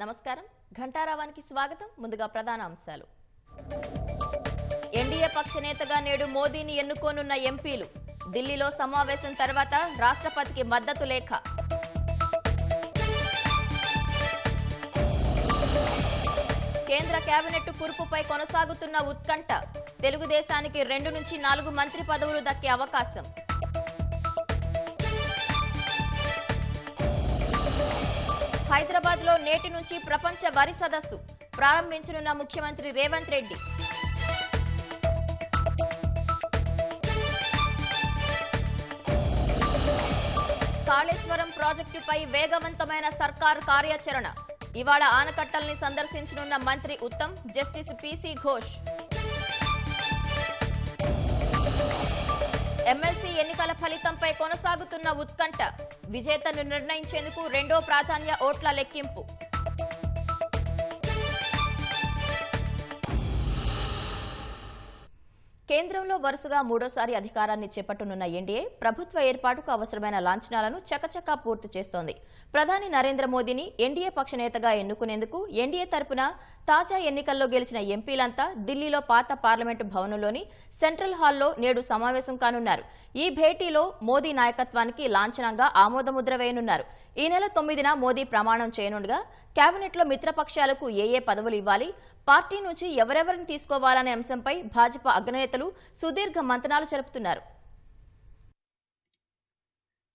నమస్కారం ఘంటారావానికి స్వాగతం ముందుగా ప్రధాన అంశాలు ఎన్డీఏ పక్ష నేతగా నేడు మోదీని ఎన్నుకోనున్న ఎంపీలు ఢిల్లీలో సమావేశం తర్వాత రాష్ట్రపతికి మద్దతు లేఖ కేంద్ర కేబినెట్ కురుపుపై కొనసాగుతున్న ఉత్కంఠ తెలుగుదేశానికి 2 నుంచి 4 మంత్రి పదవులు దక్కే అవకాశం హైదరాబాద్ లో నేటి నుంచి ప్రపంచ వరి సదస్సు ప్రారంభించనున్న ముఖ్యమంత్రి రేవంత్ రెడ్డి కాళేశ్వరం ప్రాజెక్టుపై వేగవంతమైన సర్కారు కార్యాచరణ ఇవాళ ఆనకట్టల్ని సందర్శించనున్న మంత్రి Uttam justice PC Ghosh MLC ఎన్నికల ఫలితంపై కొనసాగుతున్న ఉత్కంఠ విజేతను నిర్ణయించేందుకు రెండో ప్రాధాన్య ఓట్ల లెక్కింపు కేంద్రంలో వరుసగా మూడోసారి అధికారాన్ని చేపట్టనున్న ఎన్డీఏ ప్రభుత్వ ఏర్పాటుకు అవసరమైన లాంఛనాలను చకచకా పూర్తి చేస్తోంది. ప్రధాని నరేంద్ర మోదీని ఎన్డీఏ పక్ష నేతగా ఎన్నుకునేందుకు ఎన్డీఏ తరపున తాజా ఎన్నికల్లో గెలిచిన ఎంపీలంతా ఢిల్లీలో పాత పార్లమెంటు భవనంలోని సెంట్రల్ హాల్లో నేడు సమావేశం కానున్నారు. ఈ భేటీలో మోదీ నాయకత్వానికి లాంఛనంగా ఆమోదముద్ర వేయనున్నారు. ఈ నెల 9న మోదీ ప్రమాణం చేయనుండగా కేబినెట్లో మిత్రపక్షాలకు ఏ పదవులు ఇవ్వాలి, పార్టీ నుంచి ఎవరెవరిని తీసుకోవాలనే అంశంపై భాజపా అగ్రనేతలు సుదీర్ఘ మంతనాలు జరుపుతున్నారు.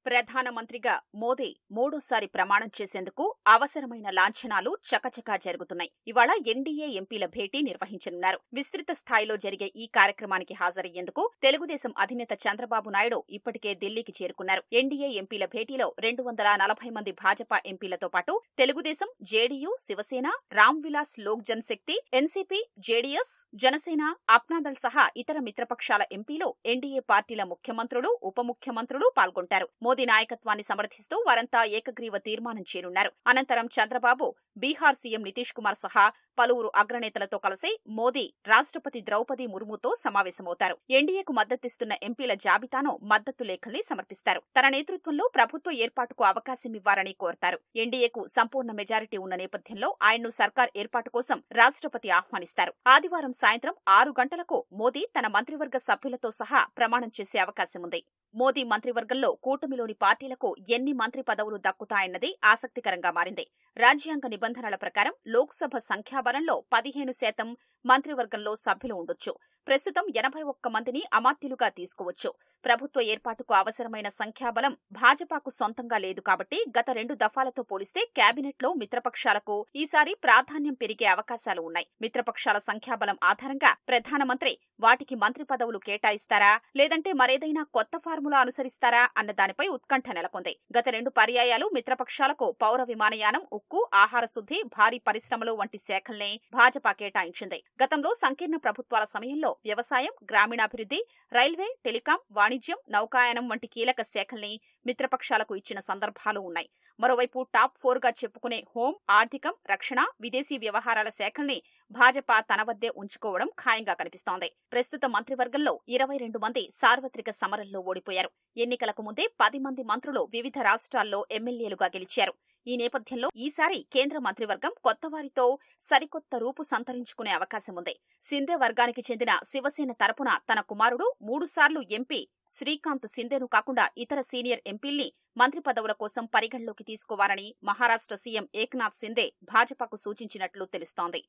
ప్రధానమంత్రిగా మోదీ మూడోసారి ప్రమాణం చేసేందుకు అవసరమైన లాంఛనాలు చకచకా జరుగుతున్నాయి. ఇవాళ ఎన్డీఏ ఎంపీల భేటీ నిర్వహించనున్నారు. విస్తృత స్థాయిలో జరిగే ఈ కార్యక్రమానికి హాజరయ్యేందుకు తెలుగుదేశం అధినేత చంద్రబాబు నాయుడు ఇప్పటికే ఢిల్లీకి చేరుకున్నారు. ఎన్డీఏ ఎంపీల భేటీలో 240 మంది భాజపా ఎంపీలతో పాటు తెలుగుదేశం, జేడీయూ, శివసేన, రామ్ విలాస్ లోక్ జనశక్తి, ఎన్సీపీ, జేడీఎస్, జనసేన, అప్నాదళ్ సహా ఇతర మిత్రపక్షాల ఎంపీలు, ఎన్డీఏ పార్టీల ముఖ్యమంత్రులు, ఉప ముఖ్యమంత్రులు పాల్గొంటారు. మోదీ నాయకత్వాన్ని సమర్థిస్తూ వారంతా ఏకగ్రీవ తీర్మానం చేయనున్నారు. అనంతరం చంద్రబాబు బీహార్ సీఎం నితీష్ కుమార్ సహా పలువురు అగ్రనేతలతో కలిసి మోదీ రాష్ట్రపతి ద్రౌపది ముర్ముతో సమావేశమవుతారు. ఎన్డీఏకు మద్దతిస్తున్న ఎంపీల జాబితాను మద్దతు లేఖల్ని సమర్పిస్తారు. తన నేతృత్వంలో ప్రభుత్వ ఏర్పాటుకు అవకాశమివ్వాలని కోరతారు. ఎన్డీఏకు సంపూర్ణ మెజారిటీ ఉన్న నేపథ్యంలో ఆయన్ను సర్కార్ ఏర్పాటు కోసం రాష్ట్రపతి ఆహ్వానిస్తారు. ఆదివారం సాయంత్రం 6 గంటలకు మోదీ తన మంత్రివర్గ సభ్యులతో సహా ప్రమాణం చేసే అవకాశముంది. మోదీ మంత్రివర్గంలో కూటమిలోని పార్టీలకు ఎన్ని మంత్రి పదవులు దక్కుతాయన్నది ఆసక్తికరంగా మారింది. రాజ్యాంగ నిబంధనల ప్రకారం లోక్సభ సంఖ్యాబలంలో 15% మంత్రివర్గంలో సభ్యులు ఉండొచ్చు. ప్రస్తుతం 81 మందిని అమాత్యులుగా తీసుకోవచ్చు. ప్రభుత్వ ఏర్పాటుకు అవసరమైన సంఖ్యాబలం భాజపాకు సొంతంగా లేదు కాబట్టి గత 2 దఫాలతో పోలిస్తే కేబినెట్లో మిత్రపక్షాలకు ఈసారి ప్రాధాన్యం పెరిగే అవకాశాలు ఉన్నాయి. మిత్రపక్షాల సంఖ్యాబలం ఆధారంగా ప్రధానమంత్రి వాటికి మంత్రి పదవులు కేటాయిస్తారా, లేదంటే మరేదైనా కొత్త ఫార్ములా అనుసరిస్తారా అన్న దానిపై ఉత్కంఠ నెలకొంది. గత 2 పర్యాయాలు మిత్రపక్షాలకు పౌర విమానయానం, ఉక్కు, ఆహార శుద్ధి, భారీ పరిశ్రమలు వంటి శాఖల్నే భాజపా కేటాయించింది. గతంలో సంకీర్ణ ప్రభుత్వాల సమయంలో వ్యవసాయం, గ్రామీణాభివృద్ధి, రైల్వే, టెలికాం, వాణిజ్యం, నౌకాయానం వంటి కీలక శాఖల్ని మిత్రపక్షాలకు ఇచ్చిన సందర్భాలు ఉన్నాయి. మరోవైపు టాప్ 4గా చెప్పుకునే హోం, ఆర్థికం, రక్షణ, విదేశీ వ్యవహారాల శాఖల్ని భాజపా తన వద్దే ఉంచుకోవడం ఖాయంగా కనిపిస్తోంది. ప్రస్తుత మంత్రివర్గంలో 22 మంది సార్వత్రిక సమరంలో ఓడిపోయారు. ఎన్నికలకు ముందే 10 మంది మంత్రులు వివిధ రాష్ట్రాల్లో ఎమ్మెల్యేలుగా గెలిచారు. ఈ నేపథ్యంలో ఈసారి కేంద్ర మంత్రివర్గం కొత్తవారితో సరికొత్త రూపు సంతరించుకునే అవకాశముంది. సింధే వర్గానికి చెందిన శివసేన తరపున తన కుమారుడు 3 సార్లు ఎంపీ శ్రీకాంత్ సింధేను కాకుండా ఇతర సీనియర్ ఎంపీల్ని మంత్రి పదవుల కోసం పరిగణలోకి తీసుకోవాలని మహారాష్ట్ర సీఎం ఏక్నాథ్ సింధే భాజపాకు సూచించినట్లు తెలుస్తోంది.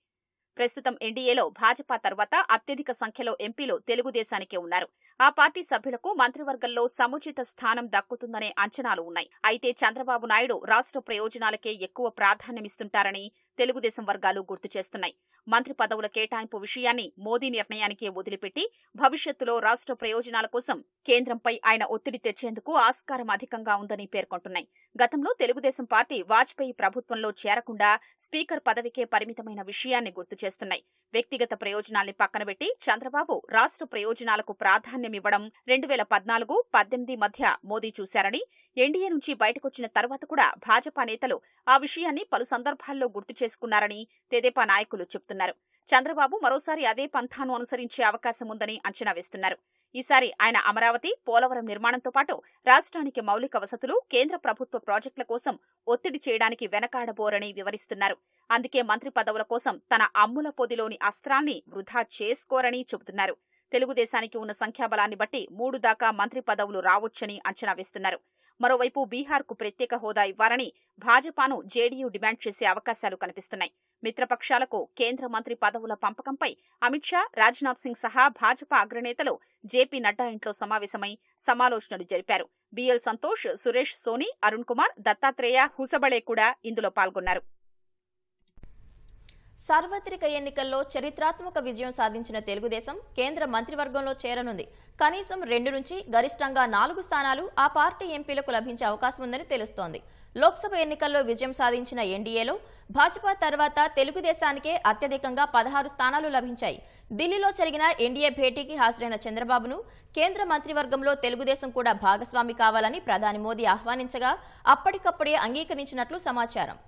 ప్రస్తుతం ఎన్డీఏలో భాజపా తర్వాత అత్యధిక సంఖ్యలో ఎంపీలు తెలుగుదేశానికే ఉన్నారు. ఆ పార్టీ సభ్యులకు మంత్రివర్గంలో సముచిత స్థానం దక్కుతుందనే అంచనాలు ఉన్నాయి. అయితే చంద్రబాబు నాయుడు రాష్ట్ర ప్రయోజనాలకే ఎక్కువ ప్రాధాన్యమిస్తుంటారని తెలుగుదేశం వర్గాలు గుర్తు చేస్తున్నాయి. మంత్రి పదవుల కేటాయింపు విషయాన్ని మోదీ నిర్ణయానికే వదిలిపెట్టి భవిష్యత్తులో రాష్ట్ర ప్రయోజనాల కోసం కేంద్రంపై ఆయన ఒత్తిడి తెచ్చేందుకు ఆస్కారం అధికంగా ఉందని పేర్కొంటున్నాయి. గతంలో తెలుగుదేశం పార్టీ వాజ్పేయి ప్రభుత్వంలో చేరకుండా స్పీకర్ పదవికే పరిమితమైన విషయాన్ని గుర్తు చేస్తున్నాయి. వ్యక్తిగత ప్రయోజనాల్ని పక్కనబెట్టి చంద్రబాబు రాష్ట్ర ప్రయోజనాలకు ప్రాధాన్యమివ్వడం 2014-18 మధ్య మోదీ చూశారని, ఎన్డీఏ నుంచి బయటకొచ్చిన తర్వాత కూడా భాజపా నేతలు ఆ విషయాన్ని పలు సందర్భాల్లో గుర్తు చేసుకున్నారని తెదేపా నాయకులు చెబుతున్నారు. చంద్రబాబు మరోసారి అదే పంథాను అనుసరించే అవకాశముందని అంచనా వేస్తున్నారు. ఈసారి ఆయన అమరావతి, పోలవరం నిర్మాణంతో పాటు రాష్ట్రానికి మౌలిక వసతులు, కేంద్ర ప్రభుత్వ ప్రాజెక్టుల కోసం ఒత్తిడి చేయడానికి వెనకాడబోరని వివరిస్తున్నారు. అందుకే మంత్రి పదవుల కోసం తన అమ్ముల పొదిలోని అస్త్రాల్ని వృధా చేసుకోరని చెబుతున్నారు. తెలుగుదేశానికి ఉన్న సంఖ్యాబలాన్ని బట్టి 3 దాకా మంత్రి పదవులు రావొచ్చని అంచనా వేస్తున్నారు. మరోవైపు బీహార్కు ప్రత్యేక హోదా ఇవ్వాలని భాజపాను జేడీయూ డిమాండ్ చేసే అవకాశాలు కనిపిస్తున్నాయి. మిత్రపక్షాలకు కేంద్ర మంత్రి పదవుల పంపకంపై అమిత్ షా, రాజ్నాథ్ సింగ్ సహా భాజపా అగ్రనేతలు జేపీ నడ్డా ఇంట్లో సమావేశమై సమాలోచనలు జరిపారు. బిఎల్ సంతోష్, సురేష్ సోని, అరుణ్ కుమార్, దత్తాత్రేయ, హుసబళే కూడా ఇందులో పాల్గొన్నారు. సార్వత్రిక ఎన్నికల్లో చరిత్రాత్మక విజయం సాధించిన తెలుగుదేశం కేంద్ర మంత్రివర్గంలో చేరనుంది. కనీసం 2 నుంచి గరిష్టంగా 4 స్థానాలు ఆ పార్టీ ఎంపీలకు లభించే అవకాశం ఉందని తెలుస్తోంది. లోక్సభ ఎన్నికల్లో విజయం సాధించిన ఎన్డీఏలో భాజపా తర్వాత తెలుగుదేశానికే అత్యధికంగా 16 స్థానాలు లభించాయి. ఢిల్లీలో జరిగిన ఎన్డీఏ భేటీకి హాజరైన చంద్రబాబును కేంద్ర మంత్రివర్గంలో తెలుగుదేశం కూడా భాగస్వామి కావాలని ప్రధాని మోదీ ఆహ్వానించగా అప్పటికప్పుడే అంగీకరించినట్లు సమాచారం.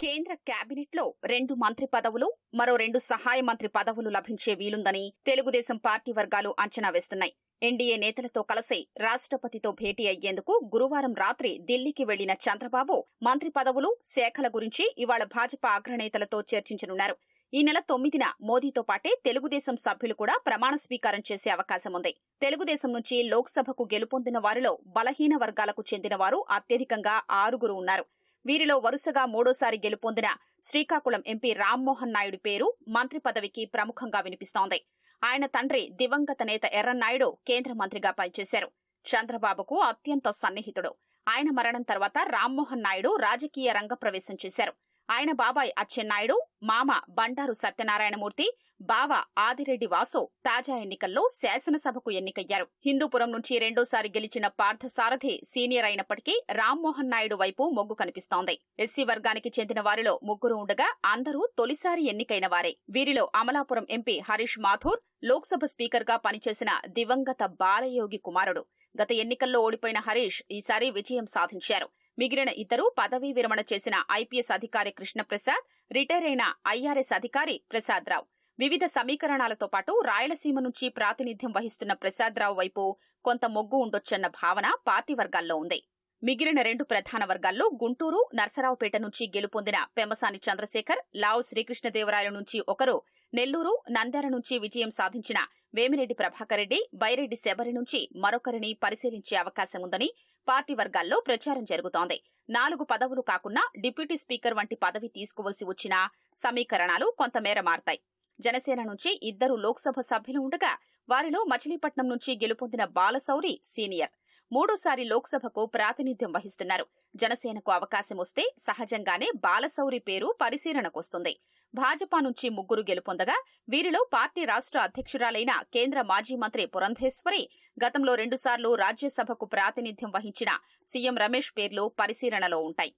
కేంద్ర కేబినెట్లో 2 మంత్రి పదవులు, మరో 2 సహాయ మంత్రి పదవులు లభించే వీలుందని తెలుగుదేశం పార్టీ వర్గాలు అంచనా వేస్తున్నాయి. ఎన్డీఏ నేతలతో కలిసి రాష్ట్రపతితో భేటీ అయ్యేందుకు గురువారం రాత్రి ఢిల్లీకి వెళ్లిన చంద్రబాబు మంత్రి పదవులు, శాఖల గురించి ఇవాళ భాజపా అగ్రనేతలతో చర్చించనున్నారు. ఈ నెల 9న మోదీతో పాటే తెలుగుదేశం సభ్యులు కూడా ప్రమాణ స్వీకారం చేసే అవకాశం ఉంది. తెలుగుదేశం నుంచి లోక్సభకు గెలుపొందిన వారిలో బలహీన వర్గాలకు చెందిన వారు అత్యధికంగా 6 ఉన్నారు. వీరిలో వరుసగా 3వ గెలుపొందిన శ్రీకాకుళం ఎంపీ రామ్మోహన్ నాయుడు పేరు మంత్రి పదవికి ప్రముఖంగా వినిపిస్తోంది. ఆయన తండ్రి దివంగత నేత ఎర్రన్నాయుడు కేంద్ర మంత్రిగా పనిచేశారు. చంద్రబాబుకు అత్యంత సన్నిహితుడు. ఆయన మరణం తర్వాత రామ్మోహన్ నాయుడు రాజకీయ రంగ ప్రవేశం చేశారు. ఆయన బాబాయ్ అచ్చెన్నాయుడు, మామ బండారు సత్యనారాయణమూర్తి, బావ ఆదిరెడ్డి వాసు తాజా ఎన్నికల్లో శాసనసభకు ఎన్నికయ్యారు. హిందూపురం నుంచి 2వ గెలిచిన పార్థసారథి సీనియర్ అయినప్పటికీ రామ్మోహన్ నాయుడు వైపు మొగ్గు కనిపిస్తోంది. ఎస్సీ వర్గానికి చెందిన వారిలో 3 ఉండగా అందరూ తొలిసారి ఎన్నికైన వారే. వీరిలో అమలాపురం ఎంపీ హరీష్ మాథూర్ లోక్సభ స్పీకర్గా పనిచేసిన దివంగత బాలయోగి కుమారుడు. గత ఎన్నికల్లో ఓడిపోయిన హరీష్ ఈసారి విజయం సాధించారు. మిగిలిన ఇద్దరు పదవీ విరమణ చేసిన ఐపీఎస్ అధికారి కృష్ణప్రసాద్, రిటైర్ అయిన ఐఆర్ఎస్ అధికారి ప్రసాద్ రావు. వివిధ సమీకరణాలతో పాటు రాయలసీమ నుంచి ప్రాతినిధ్యం వహిస్తున్న ప్రసాద్ రావు వైపు కొంత మొగ్గు ఉండొచ్చన్న భావన పార్టీ వర్గాల్లో ఉంది. మిగిలిన 2 ప్రధాన వర్గాల్లో గుంటూరు, నర్సరావుపేట నుంచి గెలుపొందిన పెమ్మసాని చంద్రశేఖర్, లావు శ్రీకృష్ణదేవరాయల నుంచి ఒకరు, నెల్లూరు, నంద్యాల నుంచి విజయం సాధించిన వేమిరెడ్డి ప్రభాకర్ రెడ్డి, బైరెడ్డి శబరి నుంచి మరొకరిని పరిశీలించే అవకాశం ఉందని పార్టీ వర్గాల్లో ప్రచారం జరుగుతోంది. 4 పదవులు కాకుండా డిప్యూటీ స్పీకర్ వంటి పదవి తీసుకోవలసి వచ్చినా సమీకరణాలు కొంతమేర మారతాయి. జనసేన నుంచి 2 లోక్సభ సభ్యులు ఉండగా వారిలో మచిలీపట్నం నుంచి గెలుపొందిన బాలశౌరి సీనియర్. 3వ లోక్సభకు ప్రాతినిధ్యం వహిస్తున్నారు. జనసేనకు అవకాశం వస్తే సహజంగానే బాలశౌరి పేరు పరిశీలనకొస్తుంది. భాజపా నుంచి 3 గెలుపొందగా వీరిలో పార్టీ రాష్ట్ర అధ్యక్షురాలైన కేంద్ర మాజీ మంత్రి పురంధేశ్వరి, గతంలో 2 రాజ్యసభకు ప్రాతినిధ్యం వహించిన సీఎం రమేష్ పేర్లు పరిశీలనలో ఉంటాయి.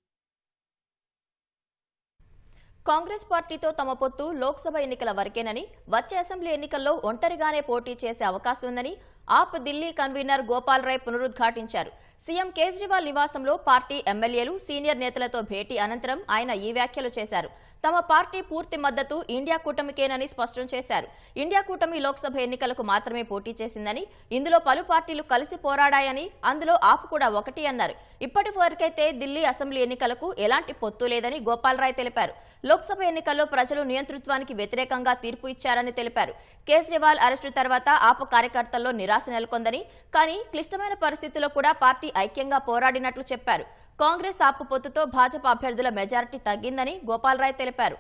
కాంగ్రెస్ పార్టీతో తమ పొత్తు లోక్సభ ఎన్నికల వరకేనని, వచ్చే అసెంబ్లీ ఎన్నికల్లో ఒంటరిగానే పోటీ చేసే అవకాశం ఉందని ఆప్ ఢిల్లీ కన్వీనర్ గోపాల్ రాయ్ పునరుద్ఘాటించారు. సీఎం కేజ్రీవాల్ నివాసంలో పార్టీ ఎమ్మెల్యేలు, సీనియర్ నేతలతో భేటీ అనంతరం ఆయన ఈ వ్యాఖ్యలు చేశారు. తమ పార్టీ పూర్తి మద్దతు ఇండియా కూటమికేనని స్పష్టం చేశారు. ఇండియా కూటమి లోక్సభ ఎన్నికలకు మాత్రమే పోటీ చేసిందని, ఇందులో పలు పార్టీలు కలిసి పోరాడాయని, అందులో ఆప్ కూడా ఒకటి అన్నారు. ఇప్పటి వరకైతే ఢిల్లీ అసెంబ్లీ ఎన్నికలకు ఎలాంటి పొత్తు లేదని గోపాల్ రాయ్ తెలిపారు. లోక్సభ ఎన్నికల్లో ప్రజలు నియంతృత్వానికి వ్యతిరేకంగా తీర్పు ఇచ్చారని తెలిపారు. కేజ్రీవాల్ అరెస్టు తర్వాత ఆప్ కార్యకర్తల్లో నిరాశ నెలకొందని, కానీ క్లిష్టమైన పరిస్థితుల్లో కూడా పార్టీ ఐక్యంగా పోరాడినట్లు చెప్పారు. కాంగ్రెస్ ఆప్ పొత్తుతో భాజపా అభ్యర్థుల మెజారిటీ తగ్గిందని గోపాల్ రాయ్ తెలిపారు.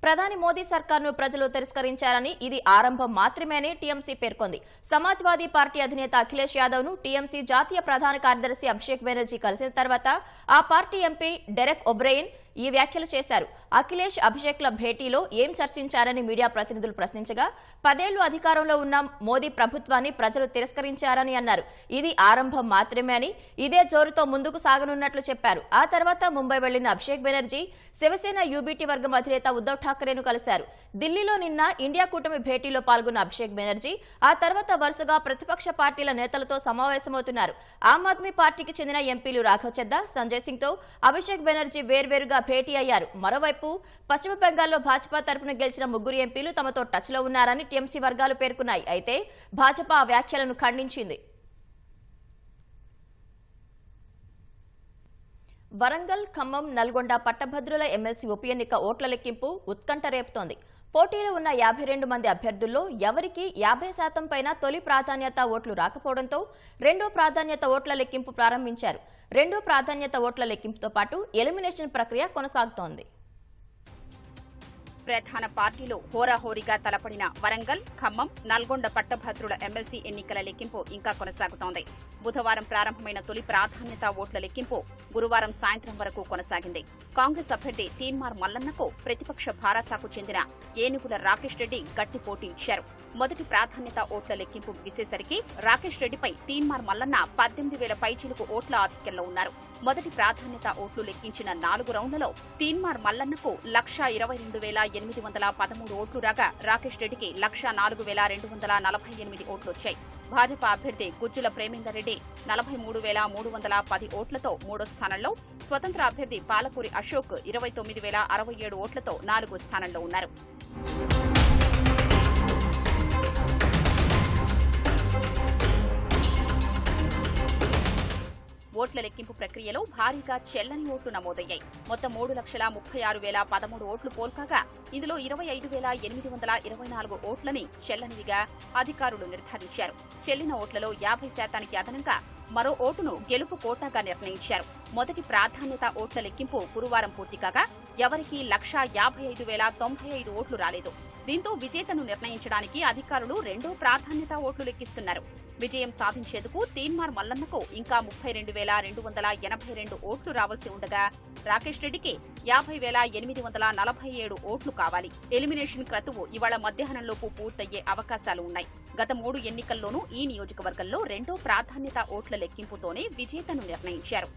ప్రధాని మోదీ సర్కార్ను ప్రజలు తిరస్కరించారని, ఇది ఆరంభం మాత్రమేనని టీఎంసీ పేర్కొంది. సమాజ్వాదీ పార్టీ అధినేత అఖిలేష్ యాదవ్ ను టీఎంసీ జాతీయ ప్రధాన కార్యదర్శి అభిషేక్ బెనర్జీ కలిసిన తర్వాత ఆ పార్టీ ఎంపీ డెరెక్ ఒబ్రెయిన్ ఈ వ్యాఖ్యలు చేశారు. అఖిలేష్, అభిషేక్ల భేటీలో ఏం చర్చించారని మీడియా ప్రతినిధులు ప్రశ్నించగా 10 ఏళ్లు అధికారంలో ఉన్న మోదీ ప్రభుత్వాన్ని ప్రజలు తిరస్కరించారని అన్నారు. ఇది ఆరంభం మాత్రమే అని, ఇదే జోరుతో ముందుకు సాగనున్నట్లు చెప్పారు. ఆ తర్వాత ముంబై వెళ్లిన అభిషేక్ బెనర్జీ శివసేన యూబీటీ వర్గం అధినేత ఉద్దవ్ ఠాకరేను కలిశారు. ఢిల్లీలో నిన్న ఇండియా కూటమి భేటీలో పాల్గొన్న అభిషేక్ బెనర్జీ ఆ తర్వాత వరుసగా ప్రతిపక్ష పార్టీల నేతలతో సమావేశమవుతున్నారు. ఆమ్ ఆద్మీ పార్టీకి చెందిన ఎంపీలు రాఘవ్ చద్దా, సంజయ్ సింగ్ తో అభిషేక్ బెనర్జీ వేర్వేరుగా భేటీ అయ్యారు. మరోవైపు పశ్చిమ బెంగాల్లో భాజపా తరపున గెలిచిన 3 ఎంపీలు తమతో టచ్ లో ఉన్నారని టీఎంసీ వర్గాలు పేర్కొన్నాయి. అయితే భాజపా ఆ వ్యాఖ్యలను ఖండించింది. వరంగల్, ఖమ్మం, నల్గొండ పట్టభద్రుల ఎమ్మెల్సీ ఉప ఎన్నిక ఓట్ల లెక్కింపు ఉత్కంఠ రేపుతోంది. పోటీలో ఉన్న 52 మంది అభ్యర్థుల్లో ఎవరికీ 50% పైన తొలి ప్రాధాన్యత ఓట్లు రాకపోవడంతో రెండో ప్రాధాన్యత ఓట్ల లెక్కింపు ప్రారంభించారు. రెండో ప్రాధాన్యత ఓట్ల లెక్కింపుతో పాటు ఎలిమినేషన్ ప్రక్రియ కొనసాగుతోంది. ప్రధాన పార్టీలు హోరాహోరీగా తలపడిన వరంగల్, ఖమ్మం, నల్గొండ పట్టభద్రుల ఎమ్మెల్సీ ఎన్నికల లెక్కింపు ఇంకా కొనసాగుతోంది. బుధవారం ప్రారంభమైన తొలి ప్రాధాన్యత ఓట్ల లెక్కింపు గురువారం సాయంత్రం వరకు కొనసాగింది. కాంగ్రెస్ అభ్యర్థి తీన్మార్ మల్లన్నకు ప్రతిపక్ష భారాసాకు చెందిన ఏనుగుల రాకేష్ రెడ్డి గట్టి పోటీ ఇచ్చారు. మొదటి ప్రాధాన్యత ఓట్ల లెక్కింపు ముగిసేసరికి రాకేష్ రెడ్డిపై తీన్మార్ మల్లన్న 18,000 పైచిలుకు ఓట్ల ఆధిక్యంలో ఉన్నారు. మొదటి ప్రాధాన్యత ఓట్లు లెక్కించిన 4 రౌండ్లలో తీన్మార్ మల్లన్నకు 1,22,813 ఓట్లు రాగా రాకేష్ రెడ్డికి 1,04,248 ఓట్లొచ్చాయి. భాజపా అభ్యర్థి గుజ్జుల ప్రేమేందర్ రెడ్డి 43,310 ఓట్లతో మూడో స్థానంలో, స్వతంత్ర అభ్యర్థి పాలపూరి అశోక్ 29,067 ఓట్లతో 4వ స్థానంలో ఉన్నారు. ఓట్ల లెక్కింపు ప్రక్రియలో భారీగా చెల్లని ఓట్లు నమోదయ్యాయి. మొత్తం 3,36,013 ఓట్లు పోల్కాగా ఇందులో 25,824 ఓట్లని చెల్లనివిగా అధికారులు నిర్ధారించారు. చెల్లిన ఓట్లలో 50% అదనంగా మరో ఓటును గెలుపు కోటాగా నిర్ణయించారు. మొదటి ప్రాధాన్యత ఓట్ల లెక్కింపు గురువారం పూర్తి కాగా ఎవరికీ 1,55,095 ఓట్లు రాలేదు. దీంతో విజేతను నిర్ణయించడానికి అధికారులు రెండో ప్రాధాన్యత ఓట్లు లెక్కిస్తున్నారు. విజయం సాధించేందుకు తీన్మార్ మల్లన్నకు ఇంకా 32,282 ఓట్లు రావాల్సి ఉండగా రాకేష్ రెడ్డికి 50,847 ఓట్లు కావాలి. ఎలిమినేషన్ క్రతువు ఇవాళ మధ్యాహ్నంలోపు పూర్తయ్యే అవకాశాలు ఉన్నాయి. గత 3 ఎన్నికల్లోనూ ఈ నియోజకవర్గంలో రెండో ప్రాధాన్యత ఓట్ల లెక్కింపుతోనే విజేతను నిర్ణయించారు.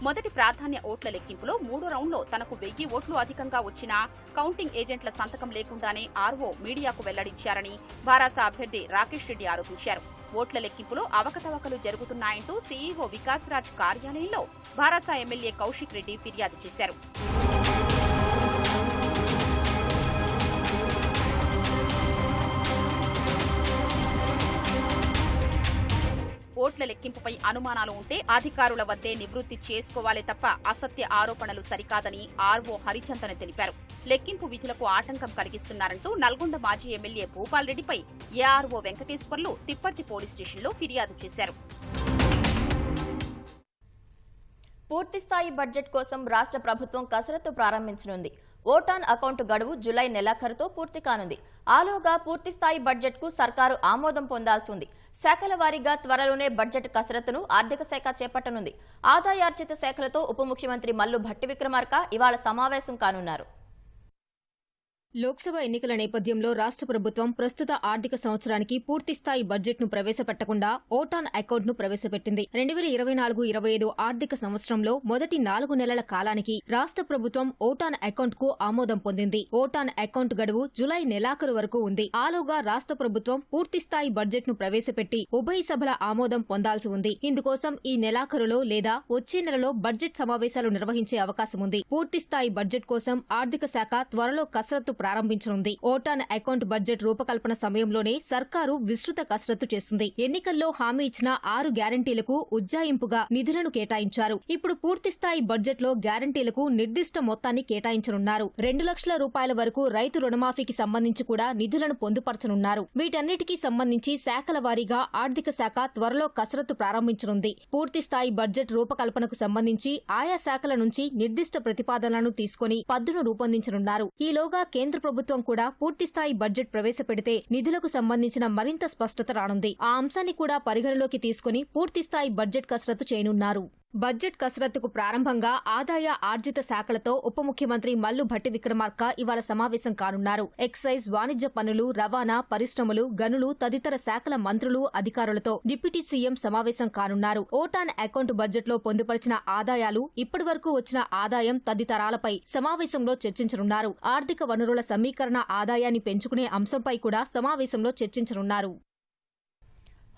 మొదటి ప్రాధాన్య ఓట్ల లెక్కింపులో 3 రౌండ్లో తనకు 1000 ఓట్లు అధికంగా వచ్చినా కౌంటింగ్ ఏజెంట్ల సంతకం లేకుండానే ఆర్ఓ మీడియాకు వెల్లడించారని భారాస అభ్యర్థి రాకేష్ రెడ్డి ఆరోపించారు. ఓట్ల లెక్కింపులో అవకతవకలు జరుగుతున్నాయంటూ సీఈఓ వికాస్ రాజ్ కార్యాలయంలో భారాస ఎమ్మెల్యే కౌశిక్ రెడ్డి ఫిర్యాదు చేశారు. ఓట్ల లెక్కింపుపై అనుమానాలు ఉంటే అధికారుల వద్దే నివృత్తి చేసుకోవాలే తప్ప అసత్య ఆరోపణలు సరికాదని ఆర్ఓ హరిచందన తెలిపారు. లెక్కింపు విధులకు ఆటంకం కలిగిస్తున్నారంటూ నల్గొండ మాజీ ఎమ్మెల్యే భూపాల్ రెడ్డిపై ఏఆర్ఓ వెంకటేశ్వర్లు తిప్పర్తి పోలీస్ స్టేషన్లో ఫిర్యాదు చేశారు. పూర్తిస్థాయి బడ్జెట్ కోసం రాష్ట్ర ప్రభుత్వం కసరత్తు ప్రారంభించనుంది. ఓటాన్ అకౌంట్ గడువు జూలై నెలాఖరుతో పూర్తి కానుంది. ఆలోగా పూర్తిస్థాయి బడ్జెట్ కు సర్కారు ఆమోదం పొందాల్సి ఉంది. శాఖల వారీగా త్వరలోనే బడ్జెట్ కసరత్తును ఆర్థిక శాఖ చేపట్టనుంది. ఆదాయార్జిత శాఖలతో ఉప ముఖ్యమంత్రి మల్లు భట్టి విక్రమార్క ఇవాళ సమావేశం కానున్నారు. లోక్సభ ఎన్నికల నేపథ్యంలో రాష్ట్ర ప్రభుత్వం ప్రస్తుత ఆర్థిక సంవత్సరానికి పూర్తిస్థాయి బడ్జెట్ను ప్రవేశపెట్టకుండా ఓటాన్ అకౌంట్ను ప్రవేశపెట్టింది. 2024-25 ఆర్థిక సంవత్సరంలో మొదటి 4 నెలల కాలానికి రాష్ట్ర ప్రభుత్వం ఓటాన్ అకౌంట్కు ఆమోదం పొందింది. ఓటాన్ అకౌంట్ గడువు జులై నెలాఖరు వరకు ఉంది. ఆలోగా రాష్ట్ర ప్రభుత్వం పూర్తిస్థాయి బడ్జెట్ను ప్రవేశపెట్టి ఉభయ సభల ఆమోదం పొందాల్సి ఉంది. ఇందుకోసం ఈ నెలాఖరులో లేదా వచ్చే నెలలో బడ్జెట్ సమావేశాలు నిర్వహించే అవకాశం ఉంది. పూర్తిస్థాయి బడ్జెట్ కోసం ఆర్థిక శాఖ త్వరలో కసరత్తు ప్రారంభించనుంది. ఓటాన్ అకౌంట్ బడ్జెట్ రూపకల్పన సమయంలోనే సర్కారు విస్తృత కసరత్తు చేసింది. ఎన్నికల్లో హామీ ఇచ్చిన 6 గ్యారంటీలకు ఉజ్జాయింపుగా నిధులను కేటాయించారు. ఇప్పుడు పూర్తిస్థాయి బడ్జెట్లో గ్యారంటీలకు నిర్దిష్ట మొత్తాన్ని కేటాయించనున్నారు. 2 లక్షల రూపాయల వరకు రైతు రుణమాఫీకి సంబంధించి కూడా నిధులను పొందుపరచనున్నారు. వీటన్నిటికీ సంబంధించి శాఖల వారీగా ఆర్థిక శాఖ త్వరలో కసరత్తు ప్రారంభించనుంది. పూర్తిస్థాయి బడ్జెట్ రూపకల్పనకు సంబంధించి ఆయా శాఖల నుంచి నిర్దిష్ట ప్రతిపాదనలను తీసుకుని పద్దును రూపొందించనున్నారు. ఈలోగా కేంద్ర ప్రభుత్వం కూడా పూర్తిస్థాయి బడ్జెట్ ప్రవేశపెడితే నిధులకు సంబంధించిన మరింత స్పష్టత రానుంది. ఆ అంశాన్ని కూడా పరిగణలోకి తీసుకుని పూర్తిస్థాయి బడ్జెట్ కసరత్తు చేయనున్నారు. బడ్జెట్ కసరత్తుకు ప్రారంభంగా ఆదాయ ఆర్జిత శాఖలతో ఉప ముఖ్యమంత్రి మల్లు భట్టి విక్రమార్క ఇవాళ సమావేశం కానున్నారు. ఎక్సైజ్, వాణిజ్య పన్నులు, రవాణా, పరిశ్రమలు, గనులు తదితర శాఖల మంత్రులు, అధికారులతో డిప్యూటీ సీఎం సమావేశం కానున్నారు. ఓటాన్ అకౌంట్ బడ్జెట్లో పొందుపరిచిన ఆదాయాలు, ఇప్పటివరకు వచ్చిన ఆదాయం తదితరాలపై సమావేశంలో చర్చించనున్నారు. ఆర్థిక వనరుల సమీకరణ ఆదాయాన్ని పెంచుకునే అంశంపై కూడా సమావేశంలో చర్చించనున్నారు.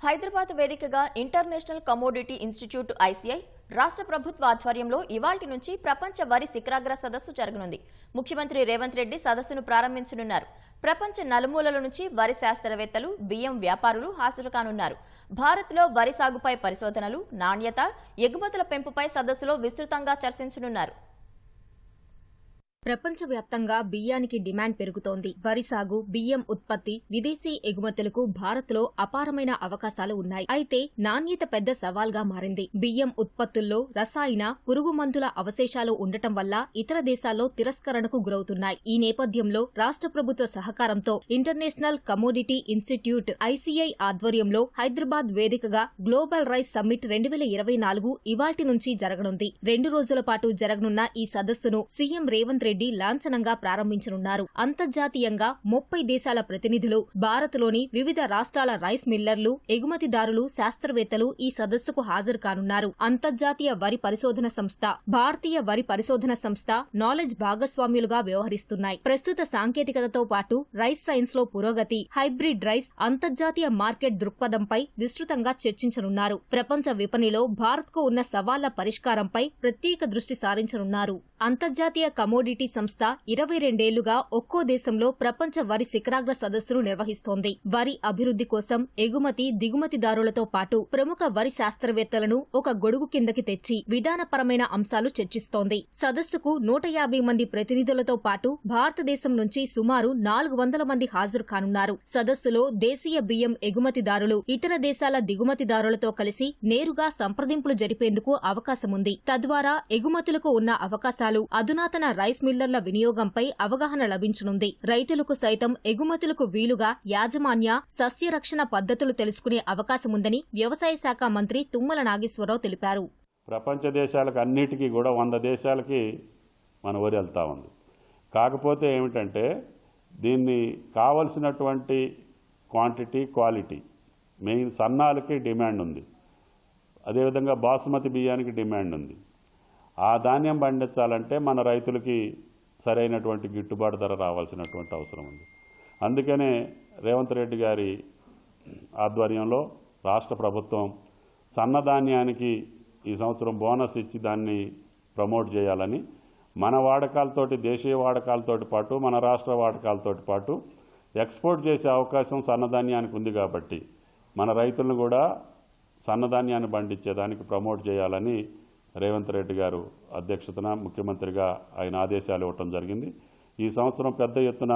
హైదరాబాద్ వేదికగా ఇంటర్నేషనల్ కమోడిటీ ఇన్స్టిట్యూట్ ఐసీఐ రాష్ట్ర ప్రభుత్వ ఆధ్వర్యంలో ఇవాల్టి నుంచి ప్రపంచ వరి శిఖరాగ్ర సదస్సు జరగనుంది. ముఖ్యమంత్రి రేవంత్ రెడ్డి సదస్సును ప్రారంభించనున్నారు. ప్రపంచ నలుమూలల నుంచి వరి శాస్త్రవేత్తలు, బియ్యం వ్యాపారులు హాజరు కానున్నారు. భారత్లో వరి సాగుపై పరిశోధనలు, నాణ్యత, ఎగుమతుల పెంపుపై సదస్సులో విస్తృతంగా చర్చించనున్నారు. ప్రపంచవ్యాప్తంగా బియ్యానికి డిమాండ్ పెరుగుతోంది. వరి సాగు, బియ్యం ఉత్పత్తి, విదేశీ ఎగుమతులకు భారత్లో అపారమైన అవకాశాలు ఉన్నాయి. అయితే నాణ్యత పెద్ద సవాల్గా మారింది. బియ్యం ఉత్పత్తుల్లో రసాయన, పురుగు మందుల అవశేషాలు ఉండటం వల్ల ఇతర దేశాల్లో తిరస్కరణకు గురవుతున్నాయి. ఈ నేపథ్యంలో రాష్ట్ర ప్రభుత్వ సహకారంతో ఇంటర్నేషనల్ కమోడిటీ ఇన్స్టిట్యూట్ (ICI) ఆధ్వర్యంలో హైదరాబాద్ వేదికగా గ్లోబల్ రైస్ సమ్మిట్ 2024 ఇవాల్టి నుంచి జరగనుంది. 2 రోజుల పాటు జరగనున్న ఈ సదస్సును సీఎం రేవంత్ రెడ్డి లాంఛనంగా ప్రారంభించనున్నారు. అంతర్జాతీయంగా 30 దేశాల ప్రతినిధులు, భారత్లోని వివిధ రాష్ట్రాల రైస్ మిల్లర్లు, ఎగుమతిదారులు, శాస్త్రవేత్తలు ఈ సదస్సుకు హాజరు కానున్నారు. అంతర్జాతీయ వరి పరిశోధన సంస్థ, భారతీయ వరి పరిశోధన సంస్థ నాలెడ్జ్ భాగస్వామ్యులుగా వ్యవహరిస్తున్నాయి. ప్రస్తుత సాంకేతికతతో పాటు రైస్ సైన్స్ లో పురోగతి, హైబ్రిడ్ రైస్, అంతర్జాతీయ మార్కెట్ దృక్పథంపై విస్తృతంగా చర్చించనున్నారు. ప్రపంచ విపణిలో భారత్కు ఉన్న సవాళ్ల పరిష్కారంపై ప్రత్యేక దృష్టి సారించనున్నారు. అంతర్జాతీయ కమోడిటీ సంస్థ 22 ఏళ్లుగా ఒక్కో దేశంలో ప్రపంచ వరి శిఖరాగ్ర సదస్సును నిర్వహిస్తోంది. వరి అభివృద్ధి కోసం ఎగుమతి, దిగుమతిదారులతో పాటు ప్రముఖ వరి శాస్త్రవేత్తలను ఒక గొడుగు కిందకి తెచ్చి విధానపరమైన అంశాలు చర్చిస్తోంది. సదస్సుకు 150 మంది ప్రతినిధులతో పాటు భారతదేశం నుంచి సుమారు 400 మంది హాజరు కానున్నారు. సదస్సులో దేశీయ బియ్యం ఎగుమతిదారులు, ఇతర దేశాల దిగుమతిదారులతో కలిసి నేరుగా సంప్రదింపులు జరిపేందుకు అవకాశముంది. తద్వారా ఎగుమతులకు ఉన్న అవకాశాలు, అధునాతన రైస్ మిల్లర్ల వినియోగంపై అవగాహన లభించనుంది. రైతులకు సైతం ఎగుమతులకు వీలుగా యాజమాన్య, సస్య రక్షణ పద్ధతులు తెలుసుకునే అవకాశముందని వ్యవసాయ శాఖ మంత్రి తుమ్మల నాగేశ్వరరావు తెలిపారు. ప్రపంచ దేశాలకు అన్నిటికీ కూడా 100 దేశాలకి మన వరి వెళ్తా ఉంది. కాకపోతే ఏమిటంటే దీన్ని కావలసినటువంటి క్వాంటిటీ, క్వాలిటీ, మెయిన్ సన్నాలకి డిమాండ్ ఉంది. అదేవిధంగా బాసుమతి బియ్యానికి డిమాండ్ ఉంది. ఆ ధాన్యం పండించాలంటే మన రైతులకి సరైనటువంటి గిట్టుబాటు ధర రావాల్సినటువంటి అవసరం ఉంది. అందుకనే రేవంత్ రెడ్డి గారి ఆధ్వర్యంలో రాష్ట్ర ప్రభుత్వం సన్నధాన్యానికి ఈ సంవత్సరం బోనస్ ఇచ్చి దాన్ని ప్రమోట్ చేయాలని, మన వాడకాలతోటి, దేశీయ వాడకాలతోటి పాటు మన రాష్ట్ర వాడకాలతోటి పాటు ఎక్స్పోర్ట్ చేసే అవకాశం సన్నధాన్యానికి ఉంది. కాబట్టి మన రైతులను కూడా సన్నధాన్యాన్ని పండించేదానికి ప్రమోట్ చేయాలని రేవంత్ రెడ్డి గారు అధ్యక్షతన ముఖ్యమంత్రిగా ఆయన ఆదేశాలు ఇవ్వటం జరిగింది. ఈ సంవత్సరం పెద్ద ఎత్తున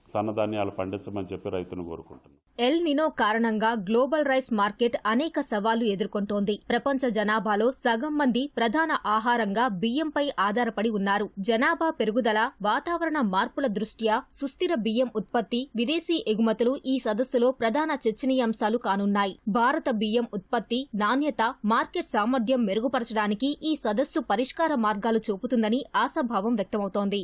సన్నధాన్యాలు పండించమని చెప్పి రైతును కోరుకుంటున్నాను. ఎల్ నినో కారణంగా గ్లోబల్ రైస్ మార్కెట్ అనేక సవాళ్లు ఎదుర్కొంటోంది. ప్రపంచ జనాభాలో సగం మంది ప్రధాన ఆహారంగా బియ్యంపై ఆధారపడి ఉన్నారు. జనాభా పెరుగుదల, వాతావరణ మార్పుల దృష్ట్యా సుస్థిర బియ్యం ఉత్పత్తి, విదేశీ ఎగుమతులు ఈ సదస్సులో ప్రధాన చర్చనీయాంశాలు కానున్నాయి. భారత బియ్యం ఉత్పత్తి, నాణ్యత, మార్కెట్ సామర్థ్యం మెరుగుపరచడానికి ఈ సదస్సు పరిష్కార మార్గాలు చూపుతుందని ఆశాభావం వ్యక్తమవుతోంది.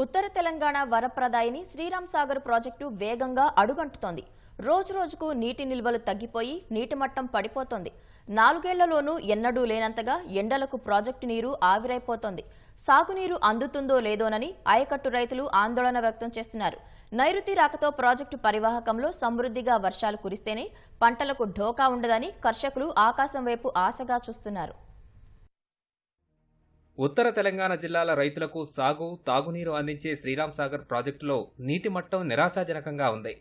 ఉత్తర తెలంగాణ వరప్రదాయిని శ్రీరామ్ సాగర్ ప్రాజెక్టు వేగంగా అడుగంటుతోంది. రోజురోజుకు నీటి నిల్వలు తగ్గిపోయి నీటి మట్టం పడిపోతోంది. 4 ఏళ్లలోనూ ఎన్నడూ లేనంతగా ఎండలకు ప్రాజెక్టు నీరు ఆవిరైపోతోంది. సాగునీరు అందుతుందో లేదోనని ఆయకట్టు రైతులు ఆందోళన వ్యక్తం చేస్తున్నారు. నైరుతి రాకతో ప్రాజెక్టు పరివాహకంలో సమృద్ధిగా వర్షాలు కురిస్తేనే పంటలకు ఢోకా ఉండదని కర్షకులు ఆకాశం వైపు ఆశగా చూస్తున్నారు. ఉత్తర తెలంగాణ జిల్లాల రైతులకు సాగు, తాగునీరు అందించే శ్రీరామ్ సాగర్ ప్రాజెక్టులో నీటి మట్టం నిరాశాజనకంగా ఉంది.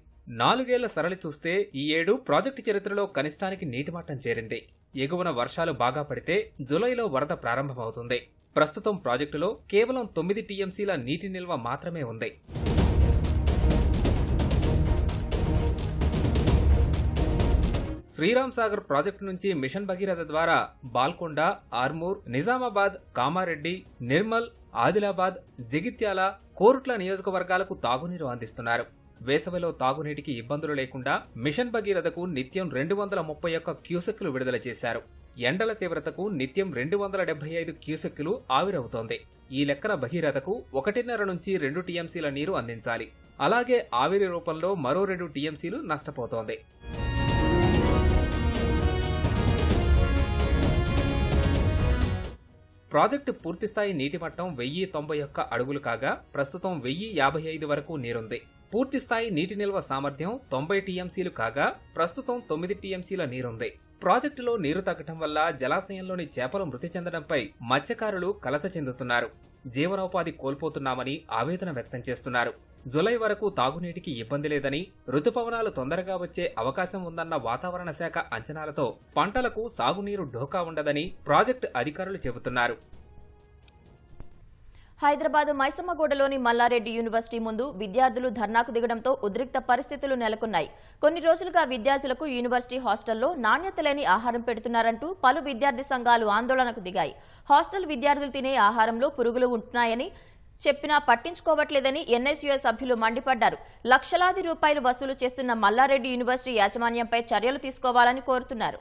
4 ఏళ్ల సరళి చూస్తే ఈ ఏడు ప్రాజెక్టు చరిత్రలో కనిష్టానికి నీటి మట్టం చేరింది. ఎగువన వర్షాలు బాగా పడితే జులైలో వరద ప్రారంభమవుతుంది. ప్రస్తుతం ప్రాజెక్టులో కేవలం 9 టీఎంసీల నీటి నిల్వ మాత్రమే ఉంది. శ్రీరామ్ సాగర్ ప్రాజెక్టు నుంచి మిషన్ భగీరథ ద్వారా బాల్కొండ, ఆర్మూర్, నిజామాబాద్, కామారెడ్డి, నిర్మల్, ఆదిలాబాద్, జగిత్యాల, కోరుట్ల నియోజకవర్గాలకు తాగునీరు అందిస్తున్నారు. వేసవిలో తాగునీటికి ఇబ్బందులు లేకుండా మిషన్ భగీరథకు నిత్యం 231 క్యూసెక్కులు విడుదల చేశారు. ఎండల తీవ్రతకు నిత్యం 275 క్యూసెక్కులు ఆవిరవుతోంది. ఈ లెక్కన భగీరథకు 1.5 నుంచి 2 టీఎంసీల నీరు అందించాలి. అలాగే ఆవిరి రూపంలో మరో 2 టీఎంసీలు నష్టపోతోంది. ప్రాజెక్టు పూర్తిస్థాయి నీటి మట్టం 1091 అడుగులు కాగా ప్రస్తుతం 1055 వరకు నీరుంది. పూర్తిస్థాయి నీటి నిల్వ సామర్థ్యం 90 టీఎంసీలు కాగా ప్రస్తుతం 9 టీఎంసీల నీరుంది. ప్రాజెక్టులో నీరు తగ్గటం వల్ల జలాశయంలోని చేపలు మృతి చెందడంపై మత్స్యకారులు కలత చెందుతున్నారు. జీవనోపాధి కోల్పోతున్నామని ఆవేదన వ్యక్తం చేస్తున్నారు. జులై వరకు తాగునీటికి ఇబ్బంది లేదని, రుతుపవనాలు తొందరగా వచ్చే అవకాశం ఉందన్న వాతావరణ శాఖ అంచనాలతో పంటలకు సాగునీరు ఢోకా ఉండదని ప్రాజెక్టు అధికారులు చెబుతున్నారు. హైదరాబాద్ మైసమ్మగూడలోని మల్లారెడ్డి యూనివర్సిటీ ముందు విద్యార్థులు ధర్నాకు దిగడంతో ఉద్రిక్త పరిస్థితులు నెలకొన్నాయి. కొన్ని రోజులుగా విద్యార్థులకు యూనివర్సిటీ హాస్టల్లో నాణ్యత లేని ఆహారం పెడుతున్నారంటూ పలు విద్యార్థి సంఘాలు ఆందోళనకు దిగాయి. హాస్టల్ విద్యార్థులు తినే ఆహారంలో పురుగులు ఉంటున్నాయని చెప్పినా పట్టించుకోవట్లేదని ఎన్ఎస్యుఎస్ సభ్యులు మండిపడ్డారు. లక్షలాది రూపాయలు వసూలు చేస్తున్న మల్లారెడ్డి యూనివర్సిటీ యాజమాన్యంపై చర్యలు తీసుకోవాలని కోరుతున్నారు.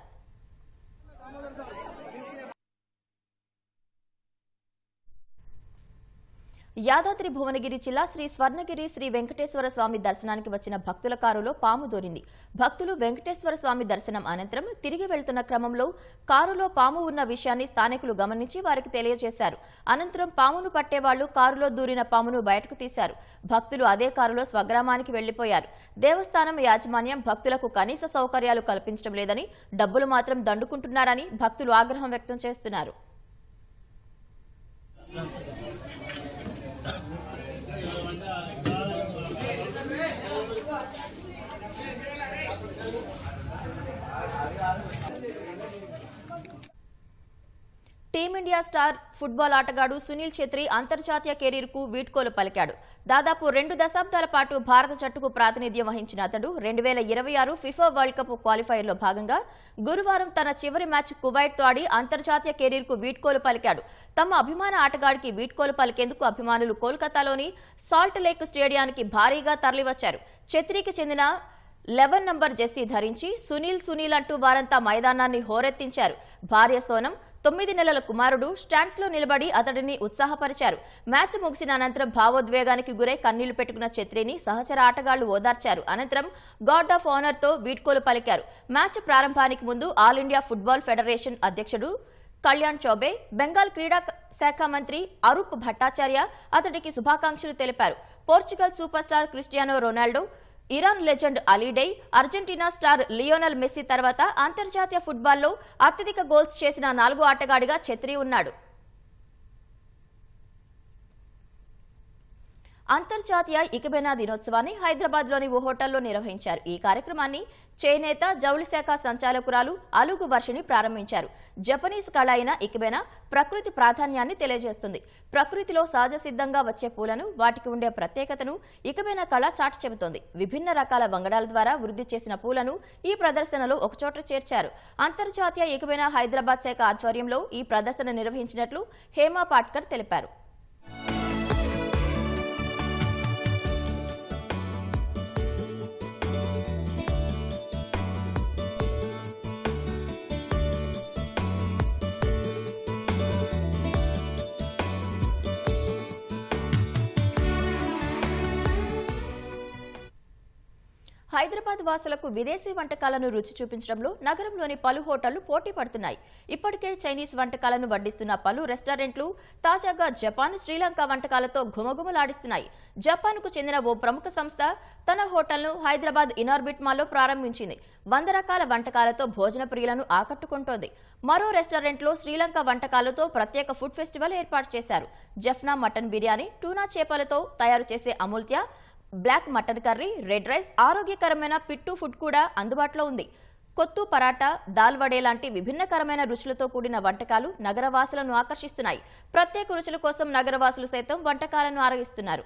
యాదాద్రి భువనగిరి జిల్లా శ్రీ స్వర్ణగిరి శ్రీ వెంకటేశ్వర స్వామి దర్శనానికి వచ్చిన భక్తుల కారులో పాము దూరింది. భక్తులు వెంకటేశ్వర స్వామి దర్శనం అనంతరం తిరిగి వెళ్తున్న క్రమంలో కారులో పాము ఉన్న విషయాన్ని స్థానికులు గమనించి వారికి తెలియజేశారు. అనంతరం పామును పట్టేవాళ్లు కారులో దూరిన పామును బయటకు తీశారు. భక్తులు అదే కారులో స్వగ్రామానికి వెళ్లిపోయారు. దేవస్థానం యాజమాన్యం భక్తులకు కనీస సౌకర్యాలు కల్పించడం లేదని, డబ్బులు మాత్రం దండుకుంటున్నారని భక్తులు ఆగ్రహం వ్యక్తం చేస్తున్నారు. టీమిండియా స్టార్ ఫుట్బాల్ ఆటగాడు సునీల్ ఛెత్రి అంతర్జాతీయ కెరీర్కు వీడ్కోలు పలికాడు. దాదాపు 2 దశాబ్దాల పాటు భారత జట్టుకు ప్రాతినిధ్యం వహించిన అతడు 2026 ఫిఫా వరల్డ్ కప్ క్వాలిఫైర్లో భాగంగా గురువారం తన చివరి మ్యాచ్ కువైట్తో ఆడి అంతర్జాతీయ కెరీర్కు వీడ్కోలు పలికాడు. తమ అభిమాన ఆటగాడికి వీడ్కోలు పలికేందుకు అభిమానులు కోల్కతాలోని సాల్ట్ లేక్ స్టేడియానికి భారీగా తరలివచ్చారు. ఛెత్రికి చెందిన 11 నంబర్ జెర్సీ ధరించి సునీల్ అంటూ వారంతా మైదానాన్ని హోరెత్తించారు. భార్య సోనం, 9 నెలల కుమారుడు స్టాండ్స్ లో నిలబడి అతడిని ఉత్సాహపరిచారు. మ్యాచ్ ముగిసిన అనంతరం భావోద్వేగానికి గురై కన్నీళ్లు పెట్టుకున్న ఛెత్రిని సహచర ఆటగాళ్లు ఓదార్చారు. అనంతరం గార్డ్ ఆఫ్ ఆనర్ తో వీడ్కోలు పలికారు. మ్యాచ్ ప్రారంభానికి ముందు ఆల్ ఇండియా ఫుట్బాల్ ఫెడరేషన్ అధ్యక్షుడు కళ్యాణ్ చౌబే, బెంగాల్ క్రీడా శాఖ మంత్రి అరూప్ భట్టాచార్య అతడికి శుభాకాంక్షలు తెలిపారు. Portugal super star Cristiano Ronaldo, Iran legend Ali Daei, Argentina star Lionel Messi తర్వాత అంతర్జాతీయ ఫుట్బాల్లో అత్యధిక గోల్స్ చేసిన 4వ ఆటగాడిగా ఛెత్రి ఉన్నాడు. అంతర్జాతీయ ఇకబెనా దినోత్సవాన్ని హైదరాబాద్లోని ఓ హోటల్లో నిర్వహించారు. ఈ కార్యక్రమాన్ని చేనేత, జౌళి శాఖ సంచాలకురాలు అలుగు వర్షిని ప్రారంభించారు. జపనీస్ కళ అయిన ఇకబెనా ప్రకృతి ప్రాధాన్యాన్ని తెలియజేస్తుంది. ప్రకృతిలో సహజ సిద్ధంగా వచ్చే పూలను, వాటికి ఉండే ప్రత్యేకతను ఇకబెనా కళ చాటి చెబుతోంది. విభిన్న రకాల వంగడాల ద్వారా వృద్ధి చేసిన పూలను ఈ ప్రదర్శనలో ఒకచోట చేర్చారు. అంతర్జాతీయ ఇకబెనా హైదరాబాద్ శాఖ ఆధ్వర్యంలో ఈ ప్రదర్శన నిర్వహించినట్లు హేమా పాట్కర్ తెలిపారు. హైదరాబాద్ వాసులకు విదేశీ వంటకాలను రుచి చూపించడంలో నగరంలోని పలు హోటళ్లు పోటీ పడుతున్నాయి. ఇప్పటికే చైనీస్ వంటకాలను వడ్డిస్తున్న పలు రెస్టారెంట్లు తాజాగా జపాన్, శ్రీలంక వంటకాలతో ఘుమఘుమలాడిస్తున్నాయి. జపాన్కు చెందిన ఓ ప్రముఖ సంస్థ తన హోటల్ను హైదరాబాద్ ఇనార్బిట్ మాల్లో ప్రారంభించింది. 100 రకాల వంటకాలతో భోజన ప్రియులను ఆకట్టుకుంటోంది. మరో రెస్టారెంట్లో శ్రీలంక వంటకాలతో ప్రత్యేక ఫుడ్ ఫెస్టివల్ ఏర్పాటు చేశారు. జఫ్నా మటన్ బిర్యానీ, టూనా చేపలతో తయారు చేసే అమూల్త్య, black mutton curry, red rice, ఆరోగ్యకరమైన పిట్టు ఫుడ్ కూడా అందుబాటులో ఉంది. కొత్తు పరాటా, దాల్ వడే లాంటి విభిన్నకరమైన రుచులతో కూడిన వంటకాలు నగరవాసులను ఆకర్షిస్తున్నాయి. ప్రత్యేక రుచుల కోసం నగరవాసులు సైతం వంటకాలను ఆరగిస్తున్నారు.